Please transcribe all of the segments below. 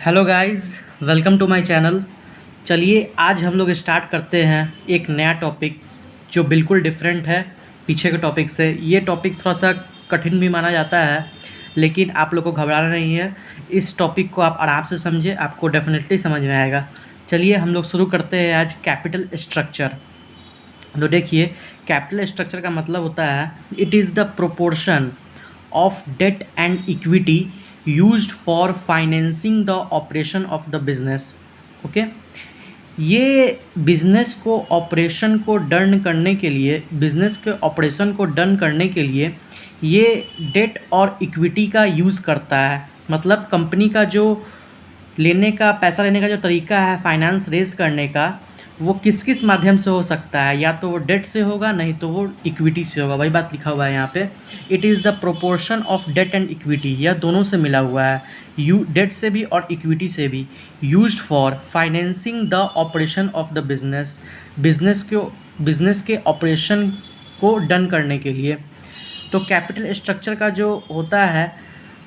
Hello guys, welcome to my channel. चलिए आज हम लोग स्टार्ट करते हैं एक नया टॉपिक जो बिल्कुल डिफरेंट है पीछे के टॉपिक से। ये टॉपिक थोड़ा सा कठिन भी माना जाता है, लेकिन आप लोग को घबराना नहीं है। इस टॉपिक को आप आराम से समझे, आपको डेफिनेटली समझ में आएगा। चलिए हम लोग शुरू करते हैं आज कैपिटल स्ट्रक्चर। तो देखिए, कैपिटल स्ट्रक्चर का मतलब होता है it is the proportion of debt and equity used for financing the operation of the business. Okay, ये बिजनेस को ऑपरेशन को डन करने के लिए, बिजनेस के ऑपरेशन को डन करने के लिए ये डेट और इक्विटी का यूज़ करता है। मतलब कंपनी का जो लेने का, पैसा लेने का जो तरीका है फाइनेंस रेज करने का, वो किस किस माध्यम से हो सकता है। या तो वो डेट से होगा, नहीं तो वो इक्विटी से होगा। वही बात लिखा हुआ है यहाँ पे, it is the proportion of debt and equity. यह दोनों से मिला हुआ है, डेट से भी और इक्विटी से भी। Used for financing the operation of the business, business के ऑपरेशन को डन करने के लिए। तो कैपिटल स्ट्रक्चर का जो होता है,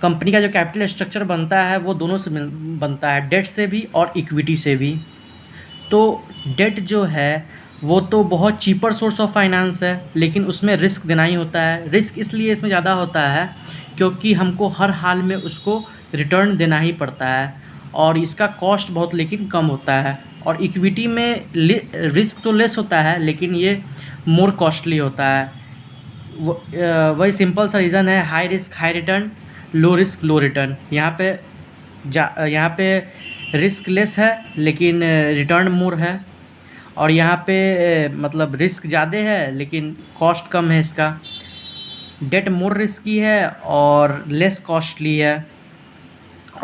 कंपनी का जो कैपिटल स्ट्रक्चर बनता है वो दोनों से बनता है, डेट से भी और इक्विटी से भी। तो डेट जो है वो तो बहुत चीपर सोर्स ऑफ फाइनेंस है, लेकिन उसमें रिस्क देना ही होता है। रिस्क इसलिए इसमें ज़्यादा होता है क्योंकि हमको हर हाल में उसको रिटर्न देना ही पड़ता है, और इसका कॉस्ट बहुत लेकिन कम होता है। और इक्विटी में रिस्क तो लेस होता है, लेकिन ये मोर कॉस्टली होता है। वही सिंपल सा रीज़न है, high risk high return, low risk low return. यहाँ पे रिस्क लेस है लेकिन रिटर्न मोर है, और यहाँ पे मतलब रिस्क ज़्यादा है लेकिन कॉस्ट कम है इसका। डेट मोर रिस्की है और लेस कॉस्टली है,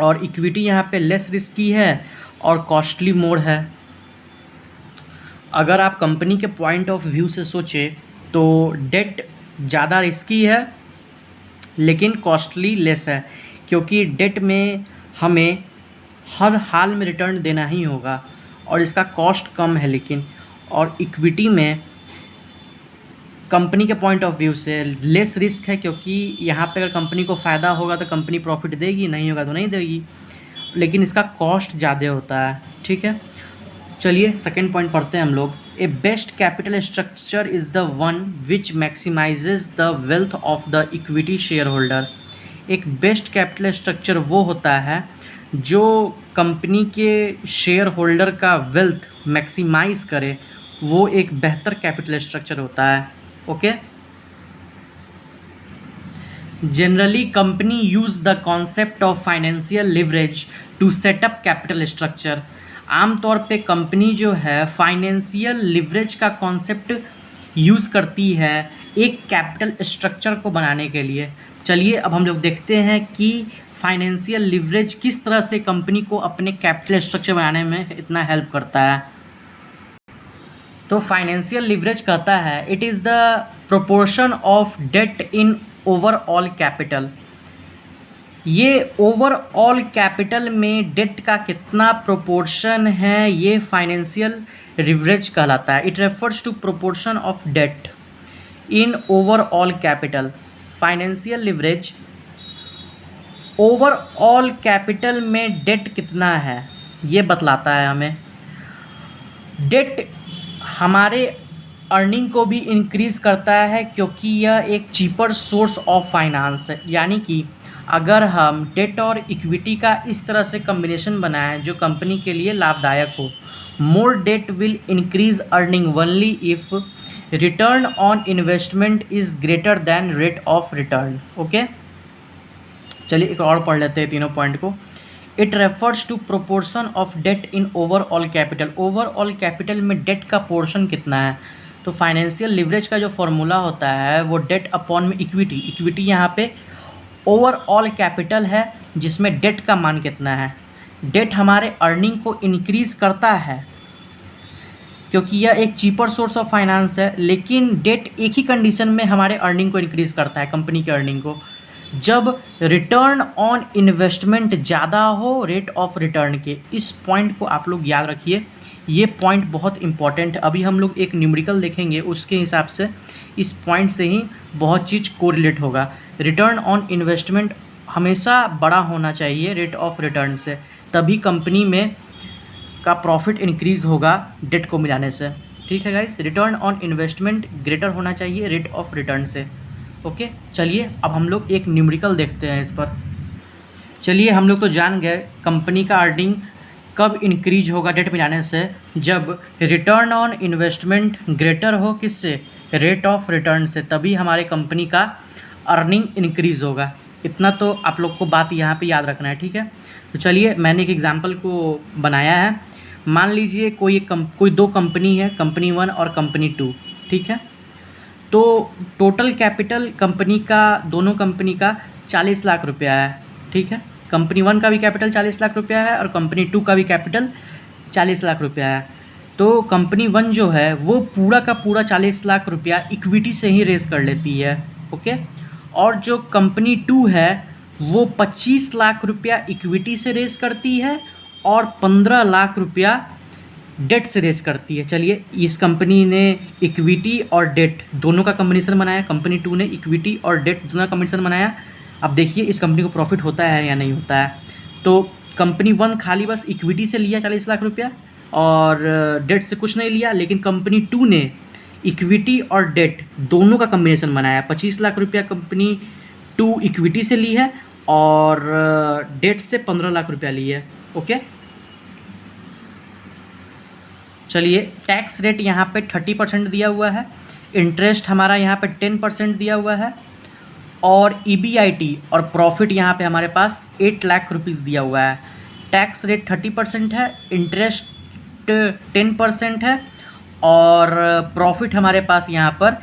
और इक्विटी यहाँ पे लेस रिस्की है और कॉस्टली मोर है। अगर आप कंपनी के पॉइंट ऑफ व्यू से सोचें तो डेट ज़्यादा रिस्की है लेकिन कॉस्टली लेस है, क्योंकि डेट में हमें हर हाल में रिटर्न देना ही होगा और इसका कॉस्ट कम है। लेकिन और इक्विटी में कंपनी के पॉइंट ऑफ व्यू से लेस रिस्क है, क्योंकि यहाँ पे अगर कंपनी को फ़ायदा होगा तो कंपनी प्रॉफिट देगी, नहीं होगा तो नहीं देगी, लेकिन इसका कॉस्ट ज़्यादा होता है। ठीक है, चलिए सेकेंड पॉइंट पढ़ते हैं हम लोग। A best capital structure is the one which maximizes the wealth of the equity share holder. एक बेस्ट कैपिटल स्ट्रक्चर वो होता है जो कंपनी के शेयर होल्डर का वेल्थ मैक्सिमाइज करे, वो एक बेहतर कैपिटल स्ट्रक्चर होता है। Okay, generally company use the concept of financial leverage to set up capital structure. आमतौर पे कंपनी जो है फाइनेंशियल लिवरेज का कॉन्सेप्ट यूज़ करती है एक कैपिटल स्ट्रक्चर को बनाने के लिए। चलिए अब हम लोग देखते हैं कि फाइनेंशियल लिवरेज किस तरह से कंपनी को अपने कैपिटल स्ट्रक्चर बनाने में इतना हेल्प करता है। तो फाइनेंशियल लिवरेज कहता है it is the proportion of debt in overall capital. ये ओवरऑल कैपिटल में डेट का कितना प्रोपोर्शन है, ये फाइनेंशियल लिवरेज कहलाता है। It refers to proportion of debt in overall capital. Financial leverage overall capital में डेट कितना है ये बतलाता है हमें। डेट हमारे अर्निंग को भी इंक्रीज़ करता है, क्योंकि यह एक चीपर सोर्स ऑफ फाइनेंस है। यानी कि अगर हम डेट और इक्विटी का इस तरह से कम्बिनेशन बनाएं जो कंपनी के लिए लाभदायक हो, more debt will increase earning only if return on investment is greater than rate of return. Okay, चलिए एक और पढ़ लेते हैं तीनों पॉइंट को। It refers to proportion of debt in overall capital. Overall capital में डेट का पोर्शन कितना है। तो फाइनेंशियल लिवरेज का जो फॉर्मूला होता है वो डेट अपॉन में इक्विटी। इक्विटी यहाँ पे ओवरऑल कैपिटल है जिसमें डेट का मान कितना है। डेट हमारे अर्निंग को इंक्रीज़ करता है क्योंकि यह एक चीपर सोर्स ऑफ फाइनेंस है, लेकिन डेट एक ही कंडीशन में हमारे अर्निंग को इंक्रीज़ करता है, कंपनी के अर्निंग को, जब रिटर्न ऑन इन्वेस्टमेंट ज़्यादा हो रेट ऑफ रिटर्न के। इस पॉइंट को आप लोग याद रखिए, ये पॉइंट बहुत इंपॉर्टेंट है। अभी हम लोग एक न्यूमेरिकल देखेंगे, उसके हिसाब से इस पॉइंट से ही बहुत चीज़ कोरिलेट होगा। रिटर्न ऑन इन्वेस्टमेंट हमेशा बड़ा होना चाहिए रेट ऑफ रिटर्न से, तभी कंपनी में का प्रॉफिट इंक्रीज होगा डेट को मिलाने से। ठीक है guys, return on investment greater होना चाहिए रेट ऑफ रिटर्न से। ओके, चलिए अब हम लोग एक न्यूमेरिकल देखते हैं इस पर। चलिए, हम लोग तो जान गए कंपनी का अर्निंग कब इंक्रीज होगा डेट मिलाने से, जब रिटर्न ऑन इन्वेस्टमेंट ग्रेटर हो किससे, रेट ऑफ रिटर्न से, तभी हमारे कंपनी का अर्निंग इंक्रीज होगा। इतना तो आप लोग को बात यहाँ पे याद रखना है। ठीक है, तो चलिए मैंने एक एग्जांपल को बनाया है। मान लीजिए कोई दो कंपनी है, कंपनी 1 और कंपनी 2। ठीक है, तो टोटल कैपिटल कंपनी का, दोनों कंपनी का 40 लाख रुपया है। ठीक है, कंपनी 1 का भी कैपिटल 40 लाख रुपया है और कंपनी 2 का भी कैपिटल 40 लाख रुपया है। तो कंपनी 1 जो है वो पूरा का पूरा 40 लाख रुपया इक्विटी से ही रेज़ कर लेती है। ओके, और जो कंपनी 2 है वो 25 लाख रुपया इक्विटी से रेज़ करती है और 15 लाख रुपया डेट से रेज करती है। चलिए, इस कंपनी ने इक्विटी और डेट दोनों का कॉम्बिनेशन बनाया, कंपनी 2 ने इक्विटी और डेट दोनों का कॉम्बिनेशन बनाया। अब देखिए इस कंपनी को प्रॉफिट होता है या नहीं होता है। तो कंपनी 1 खाली बस इक्विटी से लिया 40 लाख रुपया और डेट से कुछ नहीं लिया, लेकिन कंपनी 2 ने इक्विटी और डेट दोनों का कॉम्बिनेशन बनाया। 25 लाख रुपया कंपनी 2 इक्विटी से ली है और डेट से 15 लाख रुपया ली है। ओके, चलिए, टैक्स रेट यहाँ पे 30% दिया हुआ है, इंटरेस्ट हमारा यहाँ पे 10% दिया हुआ है और EBIT और प्रॉफिट यहाँ पे हमारे पास 8 लाख रुपीज़ दिया हुआ है। टैक्स रेट 30% है, इंटरेस्ट 10% है और प्रॉफिट हमारे पास यहाँ पर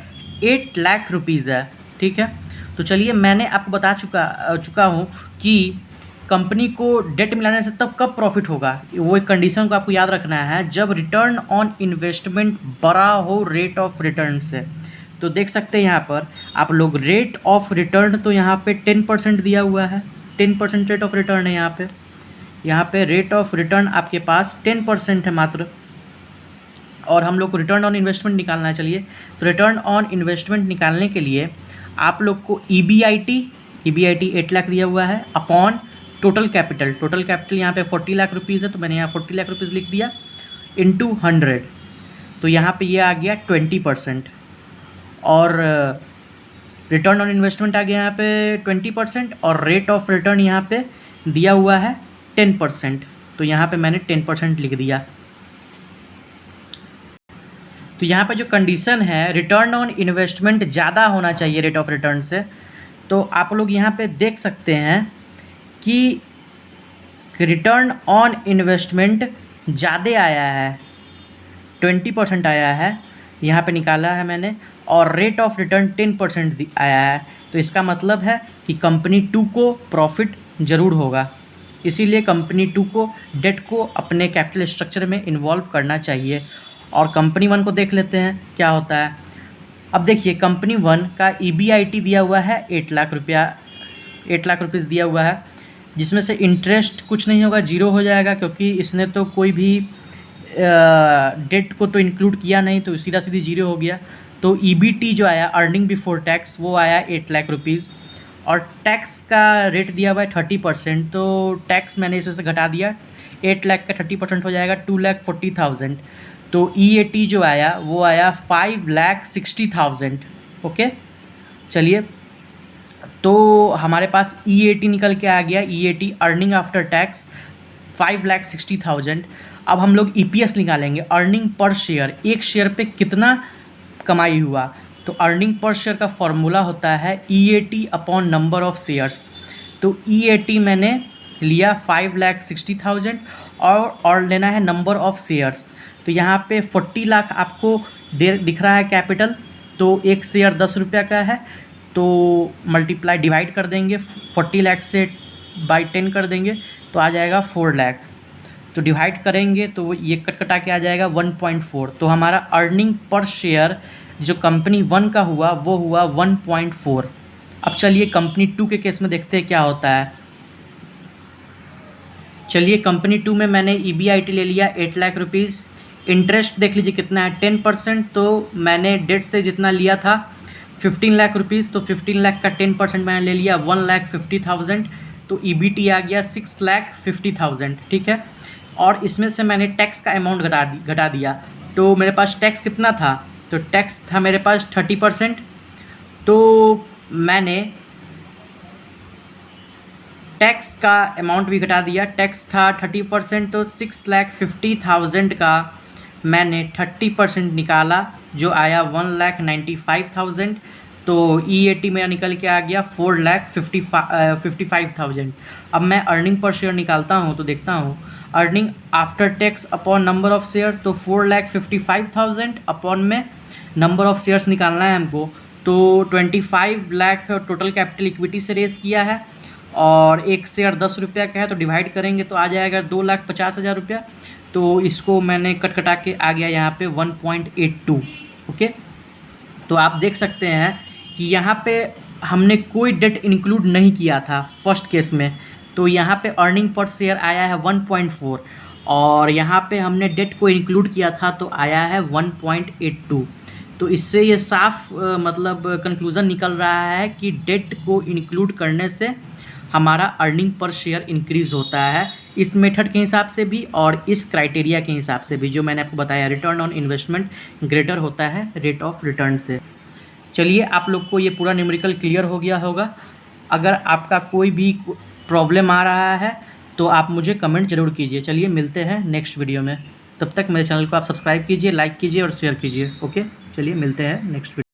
8 लाख रुपीज़ है। ठीक है, तो चलिए मैंने आपको बता चुका हूँ कि कंपनी को डेट मिलाने से तब कब प्रॉफिट होगा। वो एक कंडीशन को आपको याद रखना है, जब रिटर्न ऑन इन्वेस्टमेंट बड़ा हो रेट ऑफ रिटर्न से। तो देख सकते हैं यहाँ पर आप लोग रेट ऑफ रिटर्न, तो यहाँ पे 10% दिया हुआ है, 10% रेट ऑफ रिटर्न है यहाँ पे रेट ऑफ रिटर्न आपके पास 10% है मात्र। और हम लोग को रिटर्न ऑन इन्वेस्टमेंट निकालना है। चलिए, तो रिटर्न ऑन इन्वेस्टमेंट निकालने के लिए आप लोग को EBIT 8 लाख दिया हुआ है अपॉन टोटल कैपिटल यहाँ पे 40 लाख रुपीज़ है, तो मैंने यहाँ 40 लाख रुपीज़ लिख दिया इंटू 100। तो यहाँ पे ये आ गया 20% और रिटर्न ऑन इन्वेस्टमेंट आ गया यहाँ पे 20% और रेट ऑफ रिटर्न यहाँ पे दिया हुआ है 10%। तो यहाँ पे मैंने 10% लिख दिया। तो यहाँ पे जो कंडीशन है, रिटर्न ऑन इन्वेस्टमेंट ज़्यादा होना चाहिए रेट ऑफ रिटर्न से। तो आप लोग यहाँ पे देख सकते हैं कि रिटर्न ऑन इन्वेस्टमेंट ज़्यादा आया है, 20% आया है, यहाँ पे निकाला है मैंने, और रेट ऑफ रिटर्न 10% आया है। तो इसका मतलब है कि कंपनी 2 को प्रॉफिट ज़रूर होगा, इसीलिए कंपनी 2 को डेट को अपने कैपिटल स्ट्रक्चर में इन्वॉल्व करना चाहिए। और कंपनी 1 को देख लेते हैं क्या होता है। अब देखिए, कंपनी 1 का EBIT दिया हुआ है 8 लाख रुपीज़ दिया हुआ है, जिसमें से इंटरेस्ट कुछ नहीं होगा, जीरो हो जाएगा, क्योंकि इसने तो कोई भी डेट को तो इंक्लूड किया नहीं, तो सीधा सीधी जीरो हो गया। तो EBT जो आया, अर्निंग बिफोर टैक्स, वो आया 8 लाख रुपीज़ और टैक्स का रेट दिया हुआ है 30%। तो टैक्स मैंने इसमें से घटा दिया, 8 लाख का 30% हो जाएगा 2,40,000। तो EAT जो आया वो आया 5,60,000। ओके, चलिए, तो हमारे पास EAT निकल के आ गया, EAT अर्निंग आफ्टर टैक्स 5,60,000। अब हम लोग EPS निकालेंगे, अर्निंग पर शेयर, एक शेयर पे कितना कमाई हुआ। तो अर्निंग पर शेयर का फॉर्मूला होता है EAT upon number of shares. तो EAT मैंने लिया 5,60,000 और लेना है नंबर ऑफ शेयर्स। तो यहाँ पे 40 लाख आपको दिख रहा है कैपिटल, तो एक शेयर 10 रुपये का है, तो मल्टीप्लाई डिवाइड कर देंगे 40 लाख से बाई 10 कर देंगे, तो आ जाएगा 4 लाख। तो डिवाइड करेंगे तो ये कटा के आ जाएगा 1.4। तो हमारा अर्निंग पर शेयर जो कंपनी 1 का हुआ वो हुआ 1.4। अब चलिए कंपनी 2 के केस में देखते हैं क्या होता है। चलिए, कंपनी 2 में मैंने EBIT ले लिया 8 लाख रुपीज़, इंटरेस्ट देख लीजिए कितना है 10%। तो मैंने डेट से जितना लिया था 15 लाख रुपीज़, तो 15 लाख का 10% मैंने ले लिया 1,50,000 तो ईबीटी आ गया 6,50,000, ठीक है। और इसमें से मैंने टैक्स का अमाउंट घटा दिया, तो मेरे पास टैक्स कितना था, तो टैक्स था मेरे पास 30%। तो मैंने टैक्स का अमाउंट भी घटा दिया, टैक्स था 30%, तो 6,50,000 का मैंने 30% निकाला, जो आया 1,95,000। तो EAT मेरा निकल के आ गया 4,55,000। अब मैं अर्निंग पर शेयर निकालता हूँ तो देखता हूँ earning after tax upon number of share, तो 4,55,000 अपॉन में नंबर ऑफ़ शेयर्स निकालना है हमको। तो 25 लाख टोटल कैपिटल इक्विटी से रेस किया है, और एक शेयर 10 रुपया का है, तो डिवाइड करेंगे तो आ जाएगा 2,50,000 रुपया। तो इसको मैंने कटा के आ गया यहाँ पे 1.82। ओके, तो आप देख सकते हैं कि यहाँ पे हमने कोई डेट इंक्लूड नहीं किया था फर्स्ट केस में, तो यहाँ पे अर्निंग पर शेयर आया है 1.4, और यहाँ पे हमने डेट को इंक्लूड किया था तो आया है 1.82। तो इससे ये साफ मतलब कंक्लूज़न निकल रहा है कि डेट को इंक्लूड करने से हमारा अर्निंग पर शेयर इंक्रीज़ होता है, इस मेथड के हिसाब से भी और इस क्राइटेरिया के हिसाब से भी जो मैंने आपको बताया, रिटर्न ऑन इन्वेस्टमेंट ग्रेटर होता है रेट ऑफ रिटर्न से। चलिए, आप लोग को ये पूरा न्यूमेरिकल क्लियर हो गया होगा। अगर आपका कोई भी प्रॉब्लम आ रहा है तो आप मुझे कमेंट ज़रूर कीजिए। चलिए, मिलते हैं नेक्स्ट वीडियो में। तब तक मेरे चैनल को आप सब्सक्राइब कीजिए, लाइक कीजिए और शेयर कीजिए। ओके, चलिए मिलते हैं नेक्स्ट वीडियो।